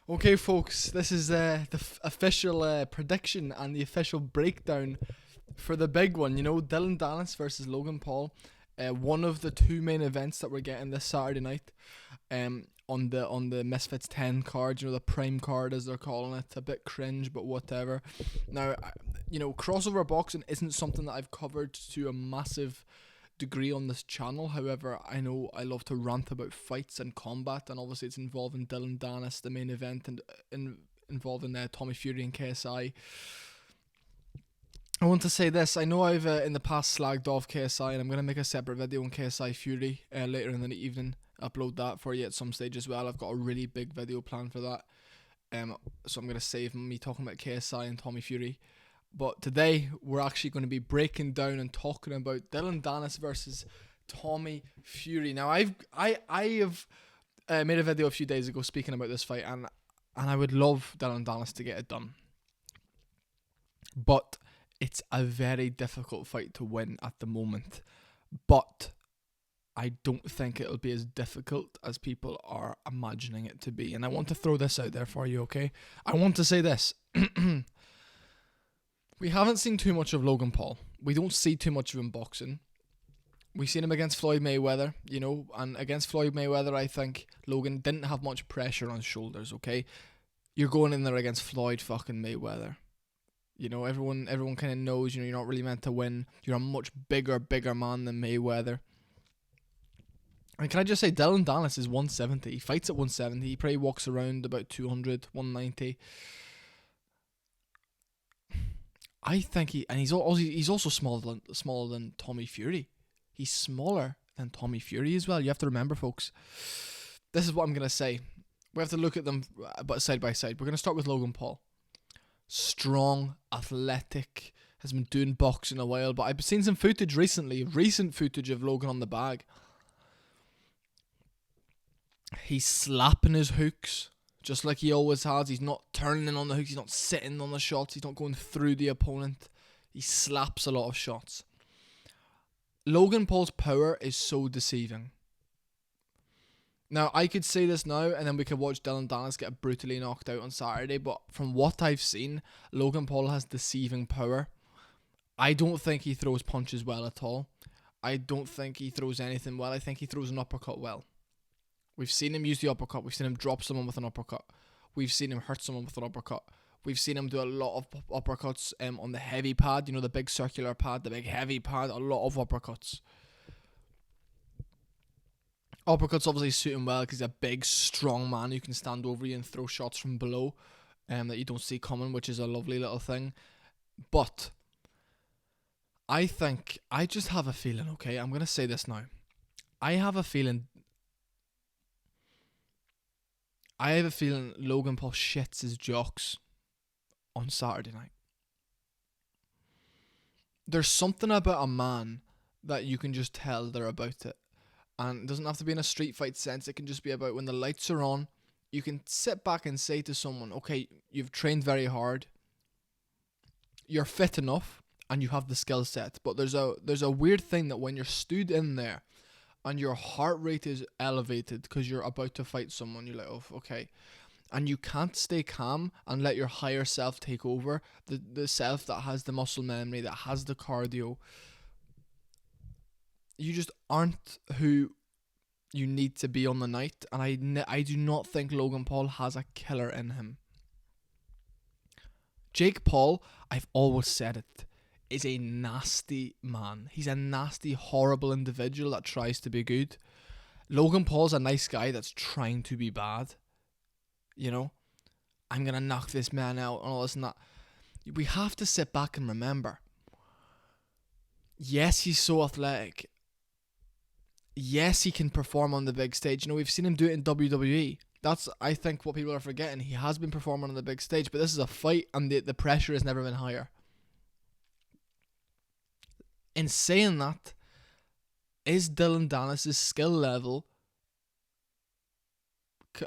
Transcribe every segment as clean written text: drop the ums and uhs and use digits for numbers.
Okay, folks, this is the official prediction and the official breakdown for the big one. You know, Dillon Danis versus Logan Paul. One of the two main events that we're getting this Saturday night. On the Misfits 10 card, you know, the prime card as they're calling it. A bit cringe, but whatever. Now, crossover boxing isn't something that I've covered to a massive degree on this channel. However, I know I love to rant about fights and combat, and obviously it's involving Dillon Danis, the main event, and involving Tommy Fury and KSI. I want to say this. I know I've in the past slagged off KSI, and I'm going to make a separate video on KSI Fury later in the evening. Upload that for you at some stage as well. I've got a really big video planned for that. So I'm going to save me talking about KSI and Tommy Fury. But today, we're actually going to be breaking down and talking about Dillon Danis versus Tommy Fury. Now, I have made a video a few days ago speaking about this fight, and I would love Dillon Danis to get it done. But it's a very difficult fight to win at the moment. But I don't think it'll be as difficult as people are imagining it to be. And I want to throw this out there for you, okay? I want to say this. We haven't seen too much of Logan Paul. We don't see too much of him boxing. We've seen him against Floyd Mayweather, you know, and against Floyd Mayweather, I think Logan didn't have much pressure on his shoulders, okay? You're going in there against Floyd fucking Mayweather. You know, everyone kind of knows, you know, you're not really meant to win. You're a much bigger man than Mayweather. And can I just say, Dillon Danis is 170. He fights at 170. He probably walks around about 200, 190. I think he's also smaller than Tommy Fury. He's smaller than Tommy Fury as well. You have to remember, folks. This is what I'm gonna say. We have to look at them, but side by side. We're gonna start with Logan Paul. Strong, athletic, has been doing boxing a while, but I've seen some footage recent footage of Logan on the bag. He's slapping his hooks just like he always has. He's not turning on the hooks. He's not sitting on the shots. He's not going through the opponent. He slaps a lot of shots. Logan Paul's power is so deceiving. Now, I could say this now, and then we could watch Dillon Danis get brutally knocked out on Saturday, but from what I've seen, Logan Paul has deceiving power. I don't think he throws punches well at all. I don't think he throws anything well. I think he throws an uppercut well. We've seen him use the uppercut. We've seen him drop someone with an uppercut. We've seen him hurt someone with an uppercut. We've seen him do a lot of uppercuts on the heavy pad, you know, the big circular pad, the big heavy pad, a lot of uppercuts. Uppercuts obviously suit him well because he's a big, strong man who can stand over you and throw shots from below that you don't see coming, which is a lovely little thing. But I just have a feeling, okay, I'm going to say this now. I have a feeling Logan Paul shits his jocks on Saturday night. There's something about a man that you can just tell they're about it. And it doesn't have to be in a street fight sense. It can just be about when the lights are on, you can sit back and say to someone, okay, you've trained very hard, you're fit enough, and you have the skill set. But there's a weird thing that when you're stood in there and your heart rate is elevated because you're about to fight someone, you're like, oh, okay. And you can't stay calm and let your higher self take over, the self that has the muscle memory, that has the cardio. You just aren't who you need to be on the night. And I do not think Logan Paul has a killer in him. Jake Paul, I've always said it, is a nasty man. He's a nasty, horrible individual that tries to be good. Logan Paul's a nice guy that's trying to be bad. You know, I'm going to knock this man out and all this and that. We have to sit back and remember. Yes, he's so athletic. Yes, he can perform on the big stage. You know, we've seen him do it in WWE. That's, I think, what people are forgetting. He has been performing on the big stage, but this is a fight and the pressure has never been higher. In saying that, is Dillon Danis' skill level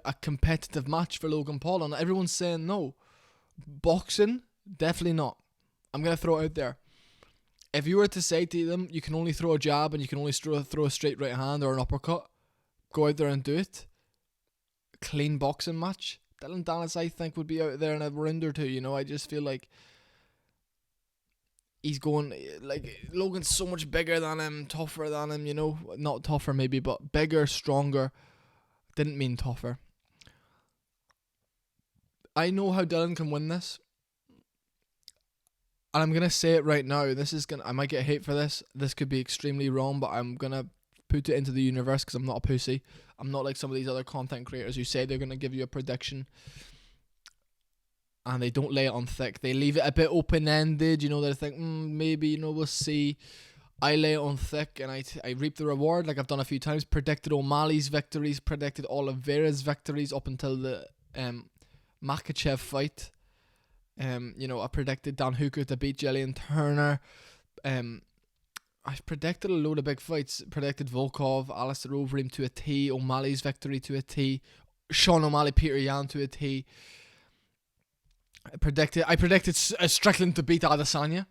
a competitive match for Logan Paul? And everyone's saying no. Boxing, definitely not. I'm going to throw it out there. If you were to say to them, you can only throw a jab and you can only throw a straight right hand or an uppercut, go out there and do it. Clean boxing match, Dillon Danis, I think, would be out there in a round or two. I just feel like he's going, like, Logan's so much bigger than him, tougher than him, not tougher maybe, but bigger, stronger. Didn't mean tougher. I know how Dillon can win this, and I'm gonna say it right now. I might get hate for this. This could be extremely wrong, but I'm gonna put it into the universe because I'm not a pussy. I'm not like some of these other content creators who say they're gonna give you a prediction and they don't lay it on thick. They leave it a bit open-ended. They think maybe we'll see. I lay it on thick and I reap the reward, like I've done a few times. Predicted O'Malley's victories, predicted Oliveira's victories up until the Makachev fight. I predicted Dan Hooker to beat Gillian Turner. I've predicted a load of big fights. Predicted Volkov, Alistair Overeem to a T, O'Malley's victory to a T, Sean O'Malley, Peter Yan to a T. I predicted Strickland to beat Adesanya.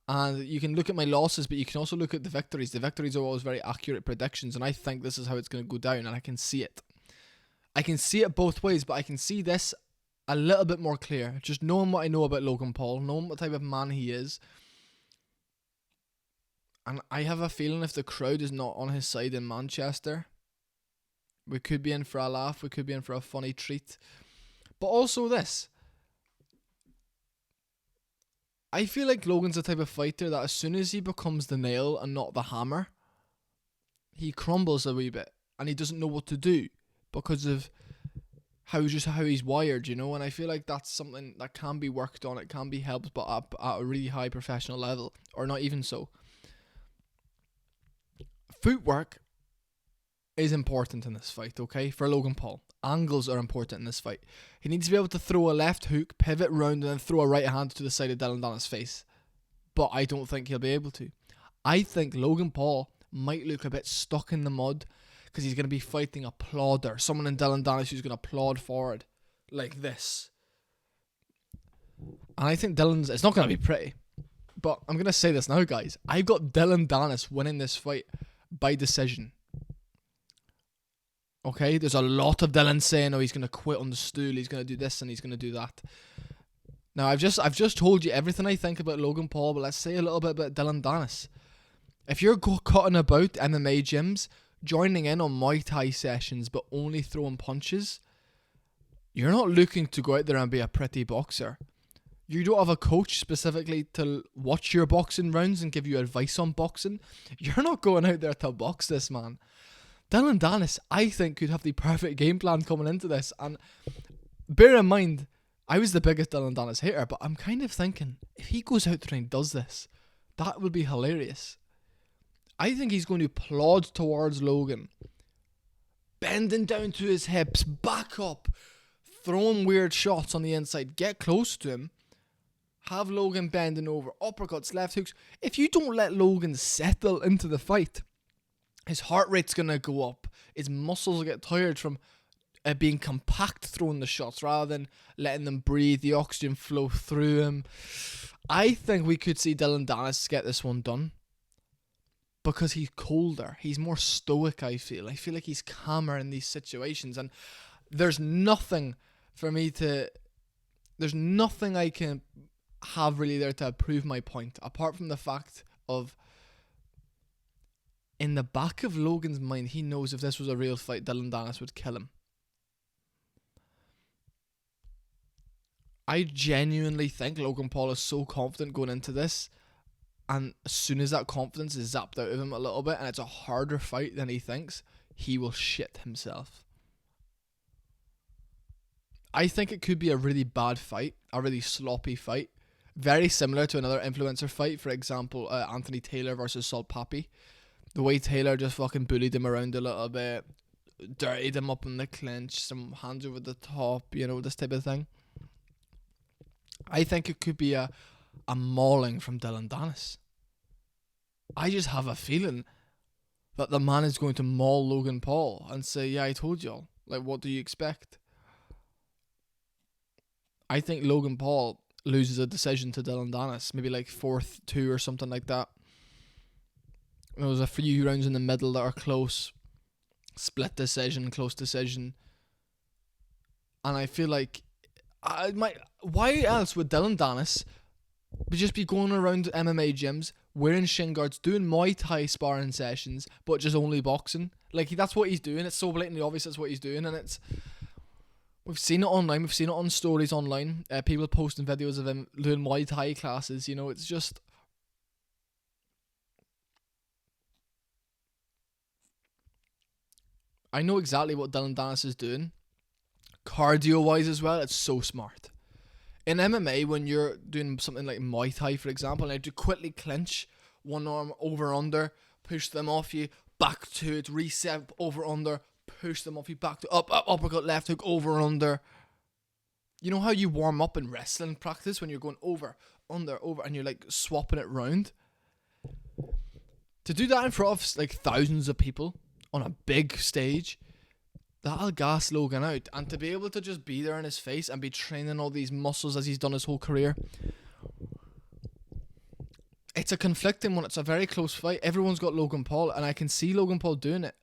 And you can look at my losses, but you can also look at the victories. The victories are always very accurate predictions, and I think this is how it's going to go down, and I can see it. I can see it both ways, but I can see this a little bit more clear. Just knowing what I know about Logan Paul, knowing what type of man he is. And I have a feeling if the crowd is not on his side in Manchester, we could be in for a laugh, we could be in for a funny treat. But also this. I feel like Logan's the type of fighter that as soon as he becomes the nail and not the hammer, he crumbles a wee bit and he doesn't know what to do because of how he's wired, and I feel like that's something that can be worked on, it can be helped, but at a really high professional level, or not even so. Footwork is important in this fight, okay, for Logan Paul. Angles are important in this fight. He needs to be able to throw a left hook, pivot round, and then throw a right hand to the side of Dillon Danis' face. But I don't think he'll be able to. I think Logan Paul might look a bit stuck in the mud because he's going to be fighting a plodder. Someone in Dillon Danis who's going to plod forward like this. And I think it's not going to be pretty. But I'm going to say this now, guys. I got Dillon Danis winning this fight by decision. Okay, there's a lot of Dillon saying, he's going to quit on the stool, he's going to do this and he's going to do that. Now, I've just told you everything I think about Logan Paul, but let's say a little bit about Dillon Danis. If you're cutting about MMA gyms, joining in on Muay Thai sessions, but only throwing punches, you're not looking to go out there and be a pretty boxer. You don't have a coach specifically to watch your boxing rounds and give you advice on boxing. You're not going out there to box this man. Dillon Danis, I think, could have the perfect game plan coming into this. And bear in mind, I was the biggest Dillon Danis hater, but I'm kind of thinking, if he goes out there and does this, that would be hilarious. I think he's going to plod towards Logan, bending down to his hips, back up, throwing weird shots on the inside, get close to him, have Logan bending over, uppercuts, left hooks. If you don't let Logan settle into the fight, his heart rate's going to go up. His muscles will get tired from being compact throwing the shots rather than letting them breathe, the oxygen flow through him. I think we could see Dillon Danis get this one done because he's colder. He's more stoic, I feel. I feel like he's calmer in these situations. And there's nothing I can have really there to prove my point, apart from the fact of, in the back of Logan's mind, he knows if this was a real fight, Dillon Danis would kill him. I genuinely think Logan Paul is so confident going into this, and as soon as that confidence is zapped out of him a little bit, and it's a harder fight than he thinks, he will shit himself. I think it could be a really bad fight, a really sloppy fight, very similar to another influencer fight, for example, Anthony Taylor versus Saul Papi. The way Taylor just fucking bullied him around a little bit, dirtied him up in the clinch, some hands over the top, this type of thing. I think it could be a mauling from Dillon Danis. I just have a feeling that the man is going to maul Logan Paul and say, yeah, I told y'all. Like, what do you expect? I think Logan Paul loses a decision to Dillon Danis, maybe like 4-2 or something like that. There was a few rounds in the middle that are close. Split decision, close decision. And I feel like why else would Dillon Danis just be going around MMA gyms wearing shin guards, doing Muay Thai sparring sessions, but just only boxing? Like, that's what he's doing. It's so blatantly obvious that's what he's doing, and we've seen it online. We've seen it on stories online. People posting videos of him doing Muay Thai classes. You know, it's just. I know exactly what Dillon Danis is doing. Cardio wise as well, it's so smart. In MMA, when you're doing something like Muay Thai, for example, and I have to quickly clinch one arm over under, push them off you, back to it, reset over under, push them off you, back to up, uppercut, left hook, over under. You know how you warm up in wrestling practice when you're going over, under, over, and you're like swapping it round? To do that in front of like thousands of people on a big stage, that'll gas Logan out. And to be able to just be there in his face and be training all these muscles as he's done his whole career, it's a conflicting one. It's a very close fight. Everyone's got Logan Paul, and I can see Logan Paul doing it,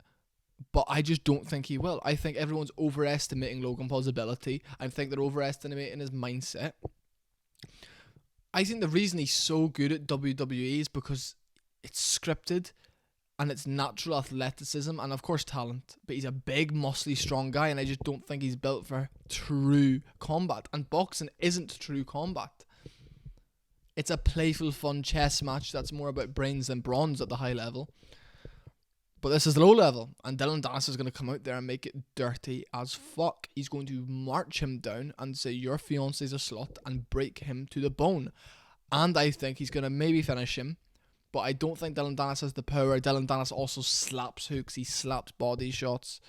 but I just don't think he will. I think everyone's overestimating Logan Paul's ability. I think they're overestimating his mindset. I think the reason he's so good at WWE is because it's scripted and it's natural athleticism and of course talent, but he's a big, muscly, strong guy, and I just don't think he's built for true combat. And boxing isn't true combat. It's a playful, fun chess match that's more about brains than bronze at the high level. But this is the low level, and Dillon Danis is going to come out there and make it dirty as fuck. He's going to march him down and say, your fiance's a slut, and break him to the bone. And I think he's going to maybe finish him, but I don't think Dillon Danis has the power. Dillon Danis also slaps hooks. He slaps body shots.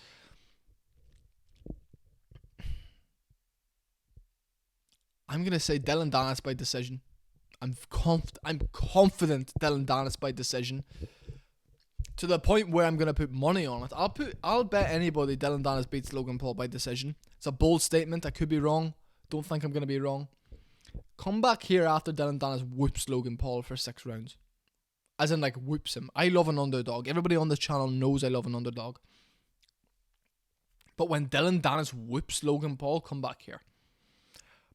I'm going to say Dillon Danis by decision. I'm confident Dillon Danis by decision. To the point where I'm going to put money on it. I'll bet anybody Dillon Danis beats Logan Paul by decision. It's a bold statement. I could be wrong. Don't think I'm going to be wrong. Come back here after Dillon Danis whoops Logan Paul for 6 rounds. As in, like, whoops him. I love an underdog. Everybody on this channel knows I love an underdog. But when Dillon Danis whoops Logan Paul, come back here.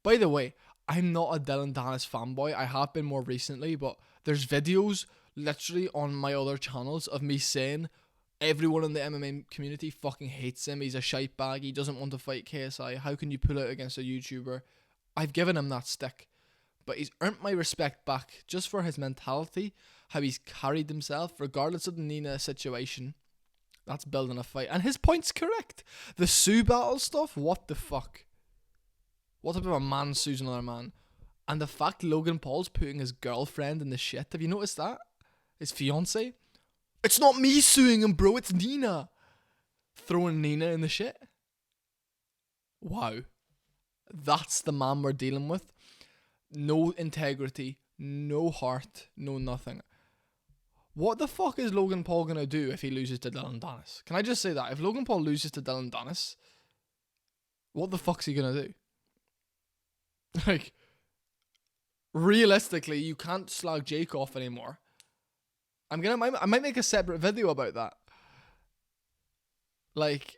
By the way, I'm not a Dillon Danis fanboy. I have been more recently, but there's videos literally on my other channels of me saying everyone in the MMA community fucking hates him. He's a shite bag. He doesn't want to fight KSI. How can you pull out against a YouTuber? I've given him that stick. But he's earned my respect back just for his mentality, how he's carried himself, regardless of the Nina situation. That's building a fight. And his point's correct. The Sue battle stuff, what the fuck? What type of a man sues another man? And the fact Logan Paul's putting his girlfriend in the shit. Have you noticed that? His fiance? It's not me suing him, bro. It's Nina. Throwing Nina in the shit. Wow. That's the man we're dealing with. No integrity, no heart, no nothing. What the fuck is Logan Paul going to do if he loses to Dillon Danis? Can I just say that? If Logan Paul loses to Dillon Danis, what the fuck's he going to do? Like, realistically, you can't slag Jake off anymore. I might make a separate video about that. Like,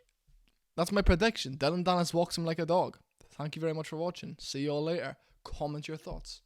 that's my prediction. Dillon Danis walks him like a dog. Thank you very much for watching. See you all later. Comment your thoughts.